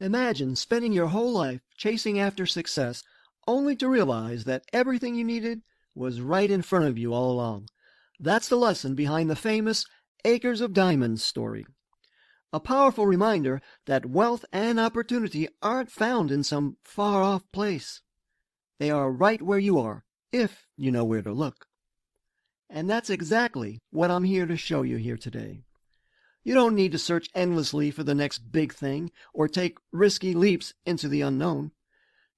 Imagine spending your whole life chasing after success only to realize that everything you needed was right in front of you all along. That's the lesson behind the famous Acres of Diamonds story. A powerful reminder that wealth and opportunity aren't found in some far off place. They are right where you are, if you know where to look. And that's exactly what I'm here to show you here today. You don't need to search endlessly for the next big thing or take risky leaps into the unknown.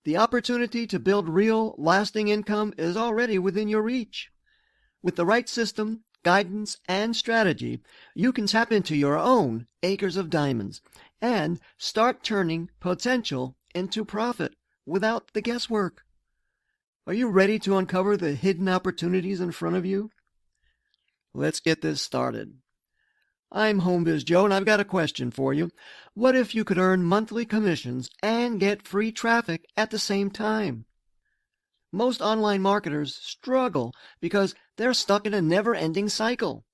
The opportunity to build real, lasting income is already within your reach. With the right system, guidance, and strategy, you can tap into your own acres of diamonds and start turning potential into profit without the guesswork. Are you ready to uncover the hidden opportunities in front of you? Let's get this started. I'm HomeBiz Joe, and I've got a question for you. What if you could earn monthly commissions and get free traffic at the same time? Most online marketers struggle because they're stuck in a never-ending cycle,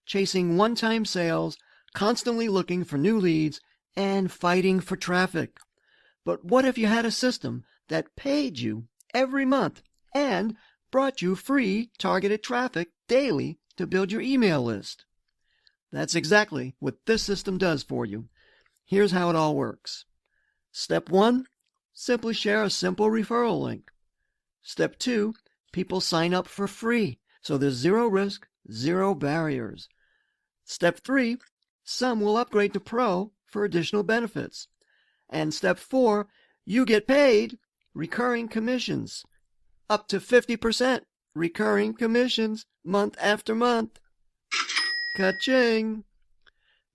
chasing one-time sales, constantly looking for new leads, and fighting for traffic. But what if you had a system that paid you every month and brought you free targeted traffic daily to build your email list? That's exactly what this system does for you. Here's how it all works. Step 1, simply share a simple referral link. Step 2, people sign up for free, so there's zero risk, zero barriers. Step 3, some will upgrade to Pro for additional benefits. And Step 4, you get paid recurring commissions, up to 50% recurring commissions month after month. Ka-ching!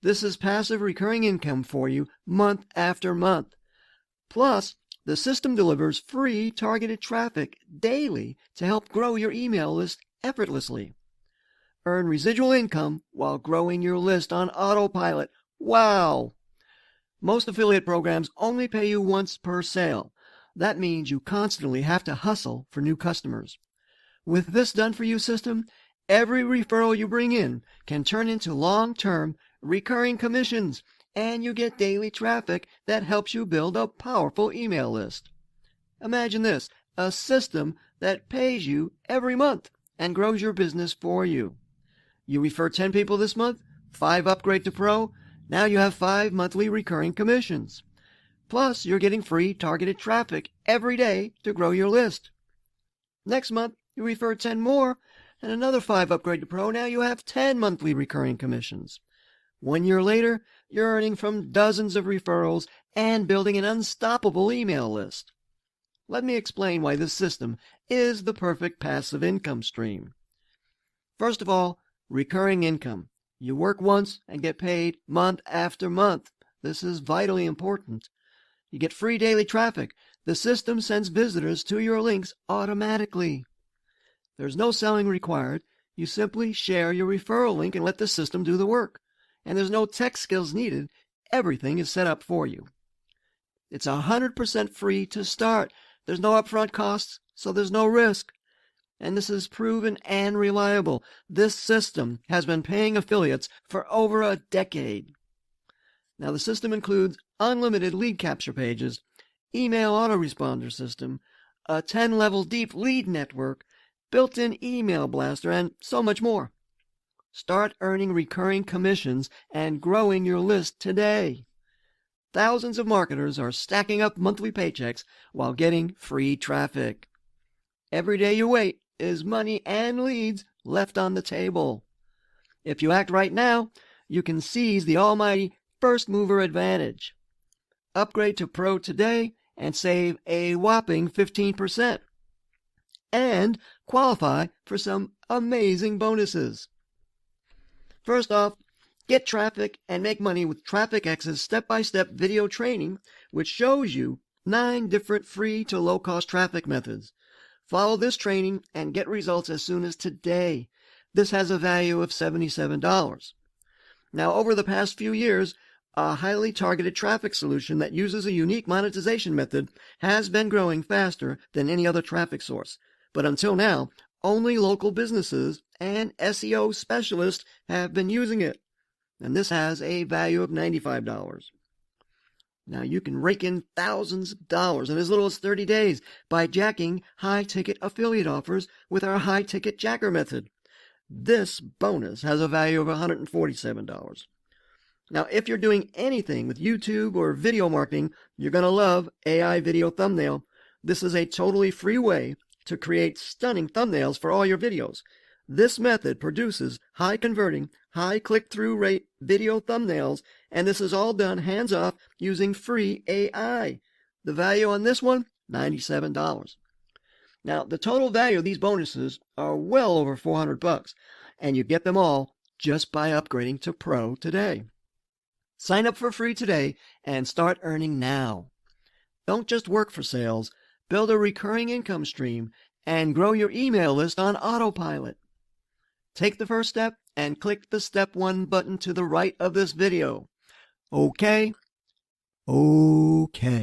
This is passive recurring income for you month after month. Plus, the system delivers free targeted traffic daily to help grow your email list effortlessly. Earn residual income while growing your list on autopilot. Wow! Most affiliate programs only pay you once per sale. That means you constantly have to hustle for new customers. With this done-for-you system, every referral you bring in can turn into long-term, recurring commissions, and you get daily traffic that helps you build a powerful email list. Imagine this, a system that pays you every month and grows your business for you. You refer 10 people this month, 5 upgrade to Pro, now you have 5 monthly recurring commissions. Plus, you're getting free targeted traffic every day to grow your list. Next month, you refer 10 more, and another 5 upgrade to Pro. Now you have 10 monthly recurring commissions. 1 year later, you're earning from dozens of referrals and building an unstoppable email list. Let me explain why this system is the perfect passive income stream. First of all, recurring income. You work once and get paid month after month. This is vitally important. You get free daily traffic. The system sends visitors to your links automatically. There's no selling required. You simply share your referral link and let the system do the work. And there's no tech skills needed. Everything is set up for you. It's 100% free to start. There's no upfront costs, so there's no risk. And this is proven and reliable. This system has been paying affiliates for over a decade. Now, the system includes unlimited lead capture pages, email autoresponder system, a 10-level deep lead network, built-in email blaster, and so much more. Start earning recurring commissions and growing your list today. Thousands of marketers are stacking up monthly paychecks while getting free traffic. Every day you wait is money and leads left on the table. If you act right now, you can seize the almighty first mover advantage. Upgrade to Pro today and save a whopping 15%. And qualify for some amazing bonuses. First off, get traffic and make money with TrafficX's step-by-step video training, which shows you 9 different free to low-cost traffic methods. Follow this training and get results as soon as today. This has a value of $77. Now, over the past few years, a highly targeted traffic solution that uses a unique monetization method has been growing faster than any other traffic source. But until now, only local businesses and SEO specialists have been using it. And this has a value of $95. Now you can rake in thousands of dollars in as little as 30 days by jacking high-ticket affiliate offers with our high-ticket jacker method. This bonus has a value of $147. Now, if you're doing anything with YouTube or video marketing, you're going to love AI Video Thumbnail. This is a totally free way to create stunning thumbnails for all your videos. This method produces high-converting, high click-through rate video thumbnails, and this is all done hands-off using free AI. The value on this one, $97. Now, the total value of these bonuses are well over $400, and you get them all just by upgrading to Pro today. Sign up for free today and start earning now. Don't just work for sales, build a recurring income stream and grow your email list on autopilot. Take the first step and click the Step 1 button to the right of this video. Okay? Okay.